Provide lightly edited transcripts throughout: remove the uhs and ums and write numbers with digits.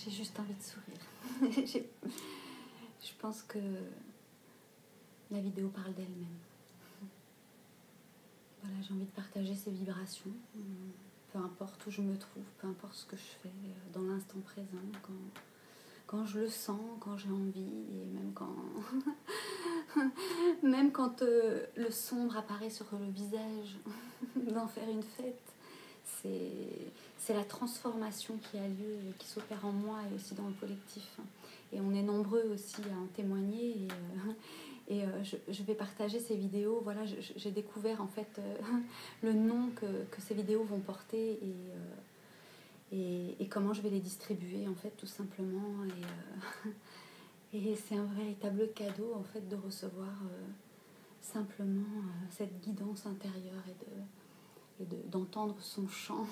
j'ai juste envie de sourire. Je pense que la vidéo parle d'elle-même. Voilà, j'ai envie de partager ces vibrations, peu importe où je me trouve, peu importe ce que je fais dans l'instant présent, quand je le sens, quand j'ai envie, et même quand le sombre apparaît sur le visage, d'en faire une fête. C'est la transformation qui a lieu, qui s'opère en moi et aussi dans le collectif. Et on est nombreux aussi à en témoigner. Je vais partager ces vidéos. Voilà, j'ai découvert en fait le nom que ces vidéos vont porter et comment je vais les distribuer en fait tout simplement. Et c'est un véritable cadeau en fait de recevoir simplement cette guidance intérieure et d'entendre son chant,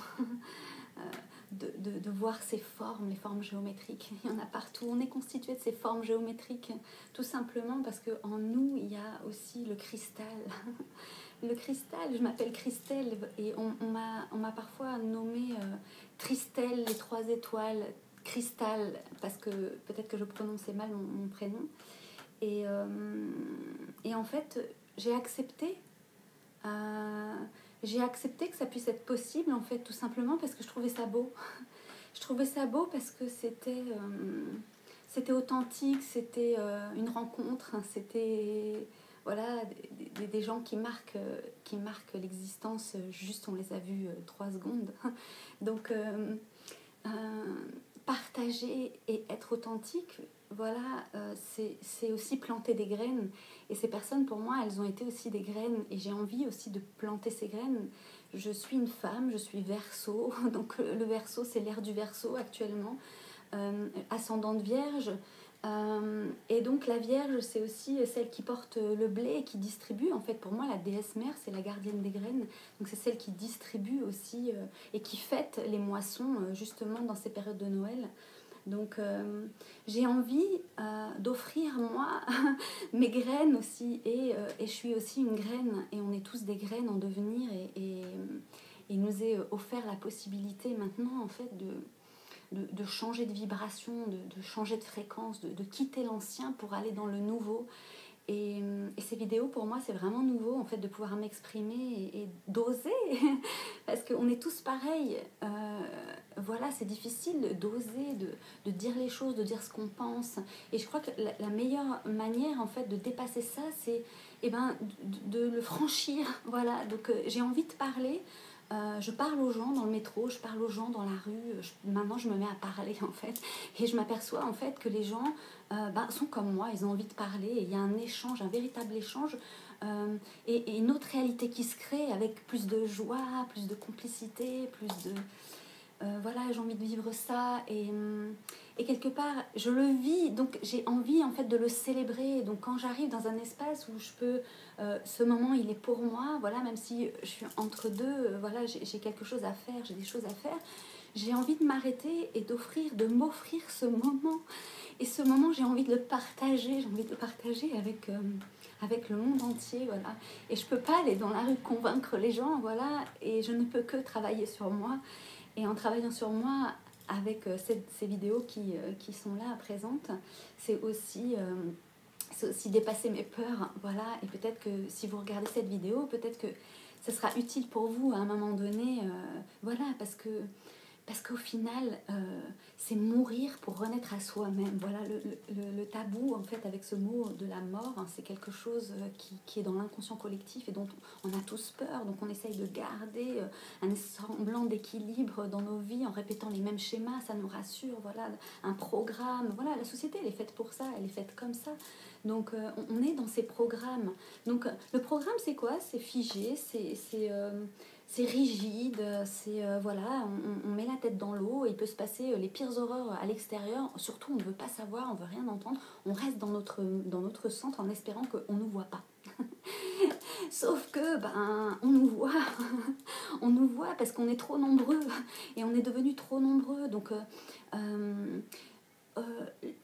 de voir ces formes, les formes géométriques. Il y en a partout. On est constitué de ces formes géométriques, tout simplement parce qu'en nous, il y a aussi le cristal. Le cristal, je m'appelle Christelle et on m'a parfois nommée Tristel, les 3 étoiles, Cristal, parce que peut-être que je prononçais mal mon prénom. Et en fait, j'ai accepté que ça puisse être possible, en fait, tout simplement parce que je trouvais ça beau. Je trouvais ça beau parce que c'était authentique, c'était une rencontre, c'était voilà, des gens qui marquent l'existence, juste on les a vus 3 secondes. Donc, partager et être authentique, voilà, c'est aussi planter des graines. Et ces personnes, pour moi, elles ont été aussi des graines. Et j'ai envie aussi de planter ces graines. Je suis une femme, je suis Verseau. Donc le Verseau, c'est l'ère du Verseau actuellement. Ascendante Vierge. Et donc la Vierge, c'est aussi celle qui porte le blé et qui distribue. En fait, pour moi, la déesse mère, c'est la gardienne des graines. Donc c'est celle qui distribue aussi et qui fête les moissons justement dans ces périodes de Noël. Donc j'ai envie d'offrir moi mes graines aussi et je suis aussi une graine et on est tous des graines en devenir et il nous est offert la possibilité maintenant en fait de changer de vibration, de changer de fréquence, de quitter l'ancien pour aller dans le nouveau. Et ces vidéos, pour moi, c'est vraiment nouveau, en fait, de pouvoir m'exprimer et d'oser, parce qu'on est tous pareils. Voilà, c'est difficile d'oser, de dire les choses, de dire ce qu'on pense. Et je crois que la meilleure manière, en fait, de dépasser ça, c'est de le franchir. Voilà, donc j'ai envie de parler. Je parle aux gens dans le métro, je parle aux gens dans la rue. Maintenant, je me mets à parler, en fait. Et je m'aperçois, en fait, que les gens sont comme moi, ils ont envie de parler. Et il y a un échange, un véritable échange. Et une autre réalité qui se crée avec plus de joie, plus de complicité, plus de... voilà, j'ai envie de vivre ça. Et quelque part, je le vis, donc j'ai envie, en fait, de le célébrer. Donc quand j'arrive dans un espace où je peux... ce moment, il est pour moi, voilà, même si je suis entre deux, voilà, j'ai quelque chose à faire, j'ai des choses à faire. J'ai envie de m'arrêter et de m'offrir ce moment. Et ce moment, j'ai envie de le partager, avec le monde entier, voilà. Et je peux pas aller dans la rue convaincre les gens, voilà, et je ne peux que travailler sur moi. Et en travaillant sur moi, avec ces vidéos qui sont là, présentes, c'est aussi dépasser mes peurs, voilà. Et peut-être que si vous regardez cette vidéo, peut-être que ce sera utile pour vous à un moment donné, voilà, parce qu'au final, c'est mourir pour renaître à soi-même. Voilà, le tabou, en fait, avec ce mot de la mort, hein, c'est quelque chose qui est dans l'inconscient collectif et dont on a tous peur. Donc on essaye de garder un semblant d'équilibre dans nos vies en répétant les mêmes schémas, ça nous rassure. Voilà, un programme. Voilà, la société, elle est faite pour ça, elle est faite comme ça. Donc on est dans ces programmes. Donc le programme, c'est quoi? C'est figé, c'est rigide, c'est voilà, on met la tête dans l'eau, il peut se passer les pires horreurs à l'extérieur, surtout on ne veut pas savoir, on ne veut rien entendre, on reste dans notre centre en espérant qu'on ne nous voit pas. Sauf que on nous voit, on nous voit parce qu'on est trop nombreux et on est devenus trop nombreux. Donc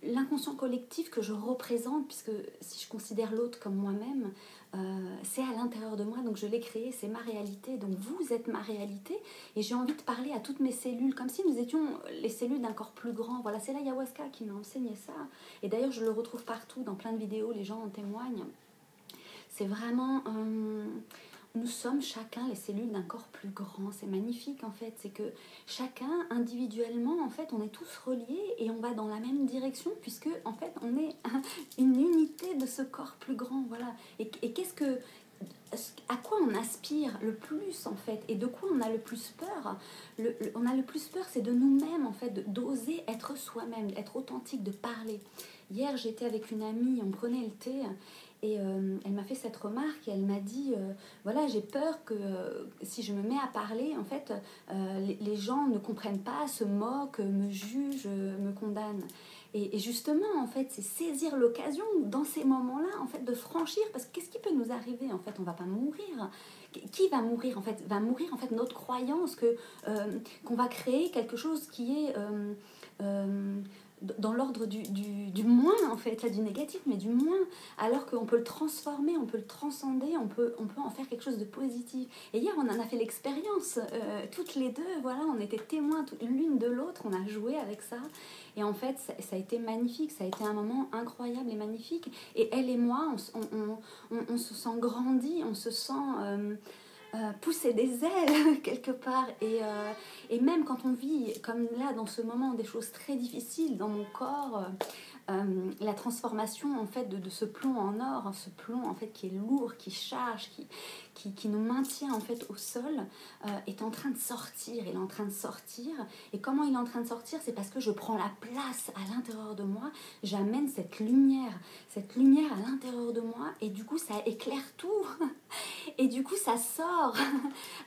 l'inconscient collectif que je représente, puisque si je considère l'autre comme moi-même, c'est à l'intérieur de moi, donc je l'ai créé, c'est ma réalité, donc vous êtes ma réalité, et j'ai envie de parler à toutes mes cellules, comme si nous étions les cellules d'un corps plus grand. Voilà, c'est l'ayahuasca qui m'a enseigné ça, et d'ailleurs je le retrouve partout, dans plein de vidéos, les gens en témoignent. C'est vraiment... nous sommes chacun les cellules d'un corps plus grand. C'est magnifique en fait. C'est que chacun individuellement, en fait, on est tous reliés et on va dans la même direction puisque en fait, on est une unité de ce corps plus grand. Voilà. Et qu'est-ce que... À quoi on aspire le plus en fait et de quoi on a le plus peur, on a le plus peur, c'est de nous-mêmes en fait, d'oser être soi-même, être authentique, de parler. Hier j'étais avec une amie, on prenait le thé et elle m'a fait cette remarque et elle m'a dit voilà, j'ai peur que si je me mets à parler en fait les gens ne comprennent pas, se moquent, me jugent, me condamnent. Et justement, en fait, c'est saisir l'occasion dans ces moments-là, en fait, de franchir, parce que qu'est-ce qui peut nous arriver? En fait, on ne va pas mourir. Qui va mourir? En fait, va mourir en fait notre croyance qu'on va créer quelque chose qui est dans l'ordre du moins, en fait, là, du négatif, mais du moins, alors qu'on peut le transformer, on peut le transcender, on peut en faire quelque chose de positif. Et hier, on en a fait l'expérience, toutes les deux, voilà, on était témoins l'une de l'autre, on a joué avec ça. Et en fait, ça a été magnifique, ça a été un moment incroyable et magnifique. Et elle et moi, on se sent grandi, on se sent pousser des ailes quelque part. Et même quand on vit, comme là, dans ce moment, des choses très difficiles dans mon corps, la transformation en fait de ce plomb en or, ce plomb en fait qui est lourd, qui charge, qui nous maintient en fait au sol, est en train de sortir. Il est en train de sortir. Et comment il est en train de sortir? C'est parce que je prends la place à l'intérieur de moi, j'amène cette lumière à l'intérieur de moi, et du coup ça éclaire tout. Et du coup ça sort.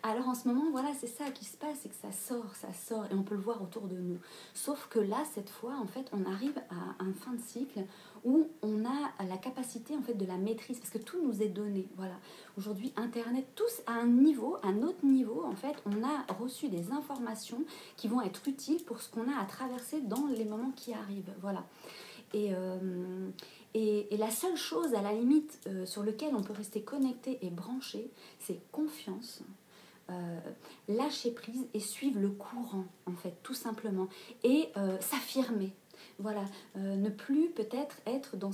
Alors en ce moment, voilà, c'est ça qui se passe, c'est que ça sort, et on peut le voir autour de nous. Sauf que là, cette fois, en fait, on arrive à un fin de cycle où on a la capacité en fait de la maîtrise, parce que tout nous est donné. Voilà. Aujourd'hui, Internet, tous à un autre niveau, en fait, on a reçu des informations qui vont être utiles pour ce qu'on a à traverser dans les moments qui arrivent. Voilà. Et la seule chose, à la limite, sur laquelle on peut rester connecté et branché, c'est confiance. Lâcher prise et suivre le courant, en fait, tout simplement, et s'affirmer. Voilà, ne plus peut-être être dans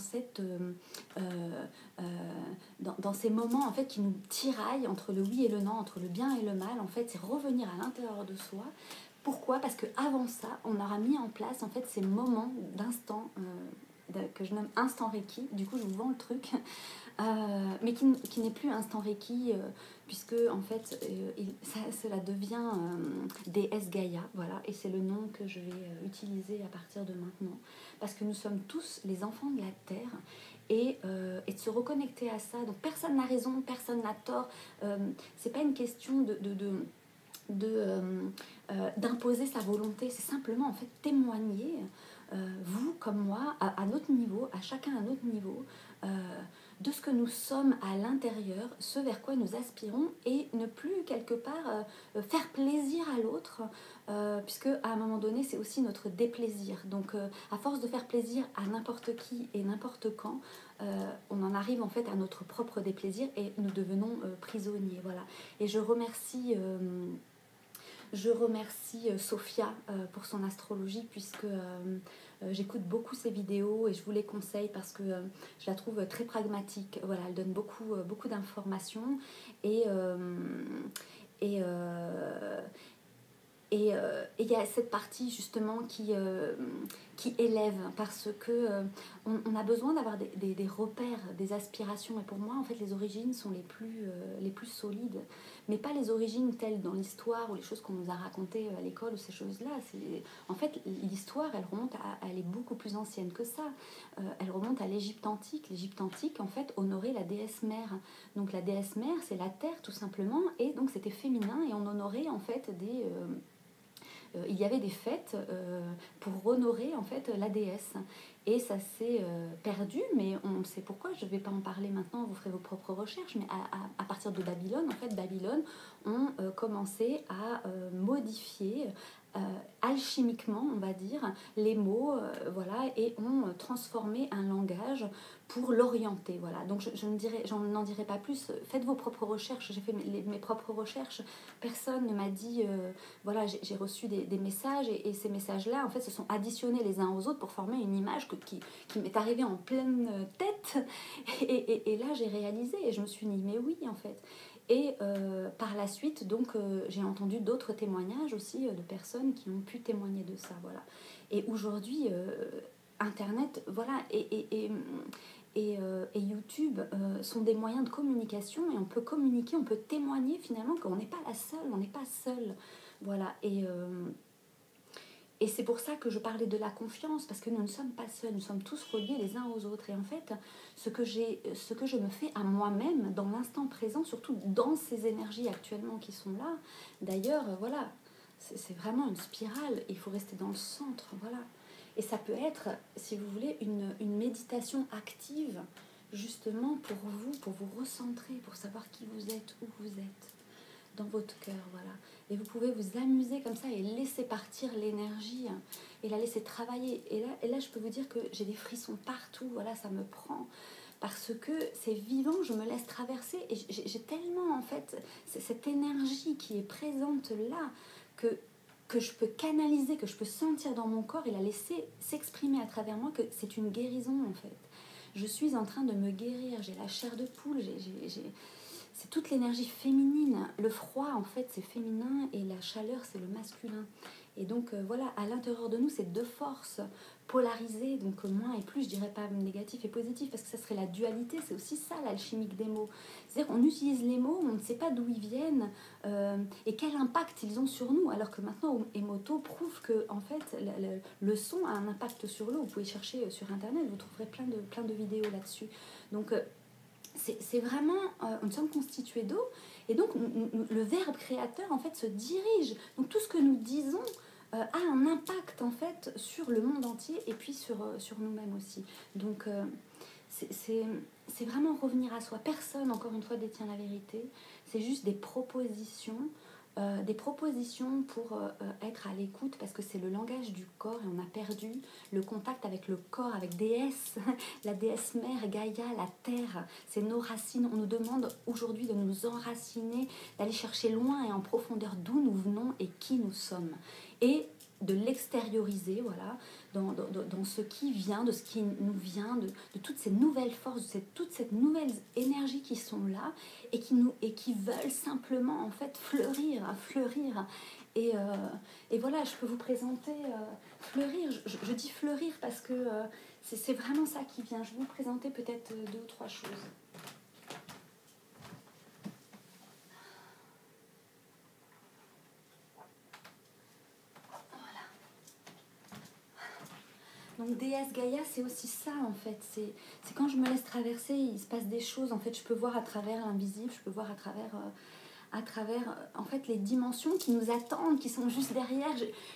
dans ces moments en fait qui nous tiraillent entre le oui et le non, entre le bien et le mal. En fait, c'est revenir à l'intérieur de soi. Pourquoi? Parce que avant ça, on aura mis en place en fait ces moments d'instant que je nomme instant Reiki. Du coup, je vous vends le truc. Mais qui n'est plus instant Reiki, puisque en fait cela devient déesse Gaïa, voilà, et c'est le nom que je vais utiliser à partir de maintenant, parce que nous sommes tous les enfants de la Terre, et de se reconnecter à ça. Donc personne n'a raison, personne n'a tort, c'est pas une question d'imposer sa volonté, c'est simplement en fait témoigner, vous comme moi, à notre niveau, à chacun à notre niveau, de ce que nous sommes à l'intérieur, ce vers quoi nous aspirons, et ne plus quelque part faire plaisir à l'autre, puisque à un moment donné c'est aussi notre déplaisir. Donc à force de faire plaisir à n'importe qui et n'importe quand, on en arrive en fait à notre propre déplaisir et nous devenons prisonniers. Voilà. Et je remercie Sophia pour son astrologie, puisque j'écoute beaucoup ses vidéos et je vous les conseille parce que je la trouve très pragmatique. Voilà, elle donne beaucoup d'informations, et et il y a cette partie justement qui élève, parce que on a besoin d'avoir des repères, des aspirations. Et pour moi, en fait, les origines sont les plus solides, mais pas les origines telles dans l'histoire ou les choses qu'on nous a racontées à l'école ou ces choses-là. En fait, l'histoire, elle est beaucoup plus ancienne que ça. Elle remonte à l'Égypte antique. L'Égypte antique, en fait, honorait la déesse mère. Donc la déesse mère, c'est la terre tout simplement, et donc c'était féminin, et on honorait en fait il y avait des fêtes pour honorer en fait la déesse, et ça s'est perdu, mais on sait pourquoi. Je ne vais pas en parler maintenant, vous ferez vos propres recherches, mais à partir de Babylone, en fait, Babylone ont commencé à modifier alchimiquement, on va dire, les mots, voilà, et ont transformé un langage pour l'orienter, voilà. Donc je n'en dirai pas plus. Faites vos propres recherches. J'ai fait mes propres recherches. Personne ne m'a dit, voilà, j'ai reçu des messages et ces messages-là, en fait, se sont additionnés les uns aux autres pour former une image qui m'est arrivée en pleine tête. Et là, j'ai réalisé et je me suis dit, mais oui, en fait. Et par la suite, donc, j'ai entendu d'autres témoignages aussi de personnes qui ont pu témoigner de ça, voilà. Et aujourd'hui, Internet, voilà, et YouTube sont des moyens de communication et on peut communiquer, on peut témoigner finalement qu'on n'est pas la seule, on n'est pas seul, voilà. Et c'est pour ça que je parlais de la confiance, parce que nous ne sommes pas seuls, nous sommes tous reliés les uns aux autres. Et en fait, ce que je me fais à moi-même dans l'instant présent, surtout dans ces énergies actuellement qui sont là, d'ailleurs, voilà, c'est vraiment une spirale, il faut rester dans le centre, voilà. Et ça peut être, si vous voulez, une méditation active, justement pour vous recentrer, pour savoir qui vous êtes, où vous êtes, dans votre cœur, voilà. Et vous pouvez vous amuser comme ça et laisser partir l'énergie et la laisser travailler. Et là, je peux vous dire que j'ai des frissons partout, voilà, ça me prend. Parce que c'est vivant, je me laisse traverser et j'ai tellement, en fait, cette énergie qui est présente là que je peux canaliser, que je peux sentir dans mon corps et la laisser s'exprimer à travers moi, que c'est une guérison, en fait. Je suis en train de me guérir, j'ai la chair de poule, c'est toute l'énergie féminine. Le froid, en fait, c'est féminin et la chaleur, c'est le masculin. Et donc, voilà, à l'intérieur de nous, c'est deux forces polarisées, donc moins et plus, je dirais pas négatif et positif, parce que ça serait la dualité, c'est aussi ça, l'alchimique des mots. C'est-à-dire qu'on utilise les mots, on ne sait pas d'où ils viennent et quel impact ils ont sur nous, alors que maintenant, Emoto prouve que, en fait, le son a un impact sur l'eau. Vous pouvez chercher sur Internet, vous trouverez plein de vidéos là-dessus. Donc, c'est vraiment, nous sommes constitués d'eau et donc le verbe créateur en fait se dirige. Donc tout ce que nous disons a un impact en fait sur le monde entier et puis sur nous-mêmes aussi. Donc c'est vraiment revenir à soi. Personne, encore une fois, détient la vérité. C'est juste des propositions pour être à l'écoute, parce que c'est le langage du corps et on a perdu le contact avec le corps, avec déesse, la déesse mère, Gaïa, la terre, c'est nos racines. On nous demande aujourd'hui de nous enraciner, d'aller chercher loin et en profondeur d'où nous venons et qui nous sommes. Et de l'extérioriser, voilà, dans ce qui vient, de ce qui nous vient, de toutes ces nouvelles forces, de toute cette nouvelle énergie qui sont là et qui veulent simplement en fait fleurir. Et voilà, je peux vous présenter fleurir. Je dis fleurir parce que c'est vraiment ça qui vient. Je vais vous présenter peut-être 2 ou 3 choses. Donc déesse Gaïa, c'est aussi ça en fait. C'est quand je me laisse traverser, il se passe des choses. En fait, je peux voir à travers l'invisible, je peux voir à travers en fait les dimensions qui nous attendent, qui sont juste derrière.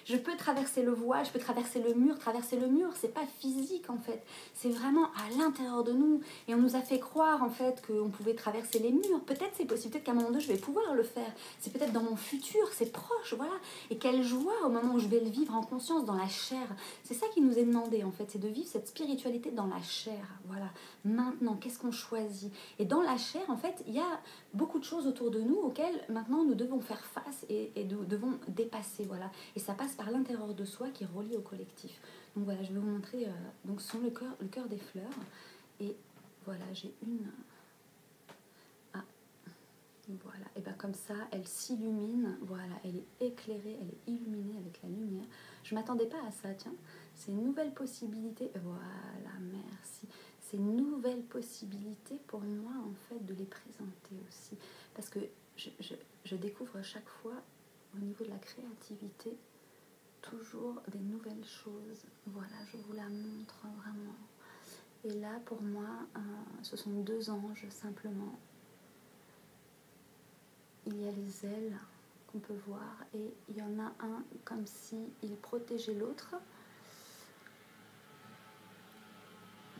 Je peux traverser le voile, je peux traverser le mur. C'est pas physique en fait, c'est vraiment à l'intérieur de nous. Et on nous a fait croire en fait qu'on pouvait traverser les murs. Peut-être c'est possible, peut-être qu'à un moment donné je vais pouvoir le faire. C'est peut-être dans mon futur, c'est proche, voilà. Et quelle joie au moment où je vais le vivre en conscience, dans la chair. C'est ça qui nous est demandé en fait, c'est de vivre cette spiritualité dans la chair. Voilà. Maintenant, qu'est-ce qu'on choisit? Et dans la chair, en fait, il y a beaucoup de choses autour de nous auxquelles maintenant nous devons faire face et nous devons dépasser, voilà. Et ça passe par l'intérieur de soi qui est relié au collectif. Donc voilà, je vais vous montrer donc ce sont le cœur des fleurs. Et voilà, j'ai une... Ah, voilà, et bien comme ça, elle s'illumine, voilà, elle est éclairée, elle est illuminée avec la lumière. Je ne m'attendais pas à ça, tiens, c'est une nouvelle possibilité, voilà, merci. C'est une nouvelle possibilité pour moi, en fait, de les présenter aussi. Parce que je découvre à chaque fois, au niveau de la créativité, toujours des nouvelles choses. Voilà, je vous la montre vraiment. Et là, pour moi, ce sont 2 anges, simplement. Il y a les ailes qu'on peut voir, et il y en a un comme si il protégeait l'autre,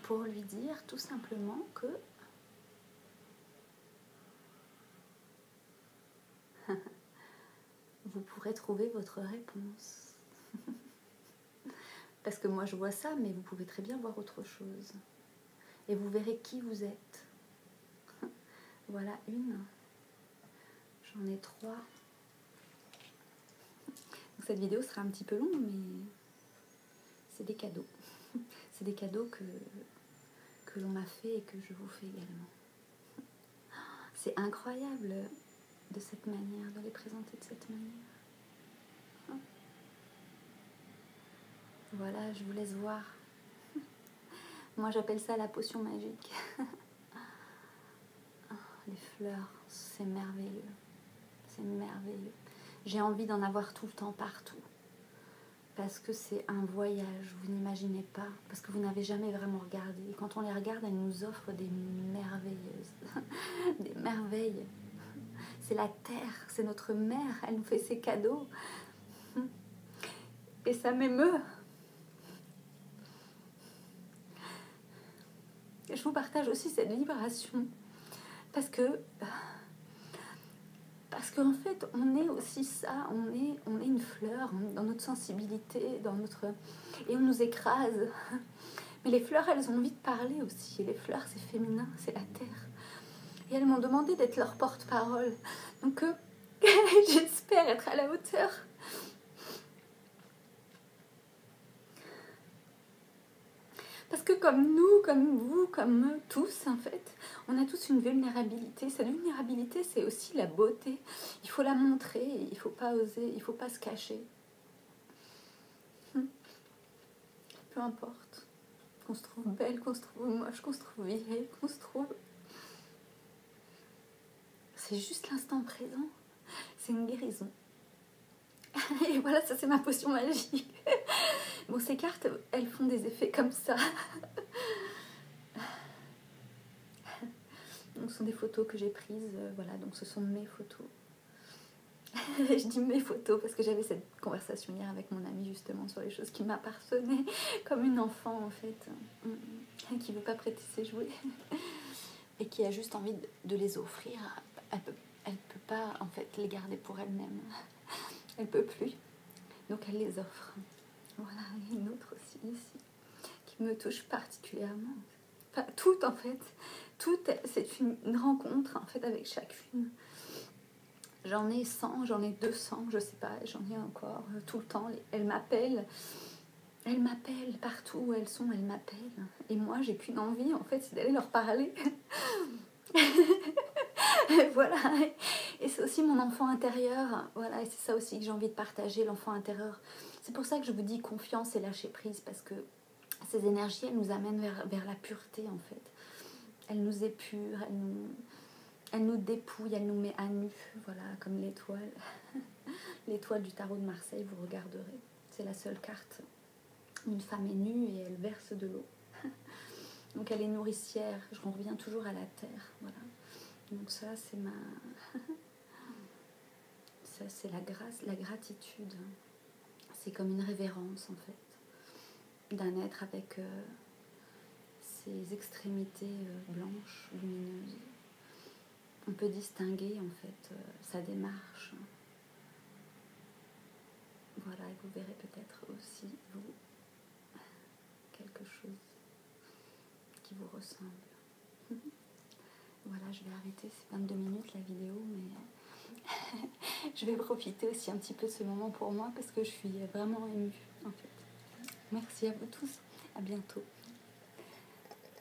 pour lui dire tout simplement que vous pourrez trouver votre réponse. Parce que moi je vois ça, mais vous pouvez très bien voir autre chose. Et vous verrez qui vous êtes. Voilà une. J'en ai 3. Donc cette vidéo sera un petit peu longue, mais c'est des cadeaux. C'est des cadeaux que l'on m'a fait et que je vous fais également. C'est incroyable de cette manière, de les présenter de cette manière. Voilà, je vous laisse voir. Moi j'appelle ça la potion magique. Les fleurs, c'est merveilleux. C'est merveilleux. J'ai envie d'en avoir tout le temps, partout. Parce que c'est un voyage, vous n'imaginez pas. Parce que vous n'avez jamais vraiment regardé. Et quand on les regarde, elles nous offrent des merveilleuses. Des merveilles. C'est la terre, c'est notre mère. Elle nous fait ses cadeaux. Et ça m'émeut. Je vous partage aussi cette vibration. Parce qu'en fait, on est aussi ça, on est une fleur dans notre sensibilité, et on nous écrase. Mais les fleurs, elles ont envie de parler aussi. Et les fleurs, c'est féminin, c'est la terre. Et elles m'ont demandé d'être leur porte-parole. Donc, j'espère être à la hauteur. Parce que comme nous, comme vous, comme eux, tous, en fait, on a tous une vulnérabilité. Cette vulnérabilité, c'est aussi la beauté. Il faut la montrer, il ne faut pas oser, il ne faut pas se cacher. Peu importe. Qu'on se trouve belle, qu'on se trouve moche, qu'on se trouve vieille, qu'on se trouve... C'est juste l'instant présent. C'est une guérison. Et voilà, ça c'est ma potion magique. Bon, ces cartes, elles font des effets comme ça. Donc, ce sont des photos que j'ai prises. Voilà, donc ce sont mes photos. Je dis mes photos parce que j'avais cette conversation hier avec mon amie justement sur les choses qui m'appartenaient, comme une enfant en fait, qui ne veut pas prêter ses jouets et qui a juste envie de les offrir. Elle peut pas en fait les garder pour elle-même. Elle peut plus. Donc elle les offre. Voilà, et une autre aussi ici qui me touche particulièrement. Enfin, toutes en fait. Toutes, c'est une rencontre en fait avec chacune. J'en ai 100, j'en ai 200, je sais pas, j'en ai encore tout le temps. Elles m'appellent partout où elles sont, elles m'appellent. Et moi, j'ai qu'une envie, en fait, c'est d'aller leur parler. Et voilà. Et c'est aussi mon enfant intérieur. Voilà, et c'est ça aussi que j'ai envie de partager, l'enfant intérieur. C'est pour ça que je vous dis confiance et lâcher prise, parce que ces énergies, elles nous amènent vers la pureté, en fait. Elles nous épurent, elle nous dépouille, elle nous met à nu, voilà, comme l'étoile. L'étoile du tarot de Marseille, vous regarderez. C'est la seule carte. Une femme est nue et elle verse de l'eau. Donc elle est nourricière. Je reviens toujours à la terre, voilà. Donc ça, c'est ça, c'est la grâce, la gratitude. C'est comme une révérence, en fait, d'un être avec ses extrémités blanches, lumineuses. On peut distinguer en fait sa démarche. Voilà, et vous verrez peut-être aussi, vous, quelque chose qui vous ressemble. Voilà, je vais arrêter, c'est 22 minutes la vidéo, mais je vais profiter aussi un petit peu de ce moment pour moi parce que je suis vraiment émue en fait. Merci à vous tous, à bientôt.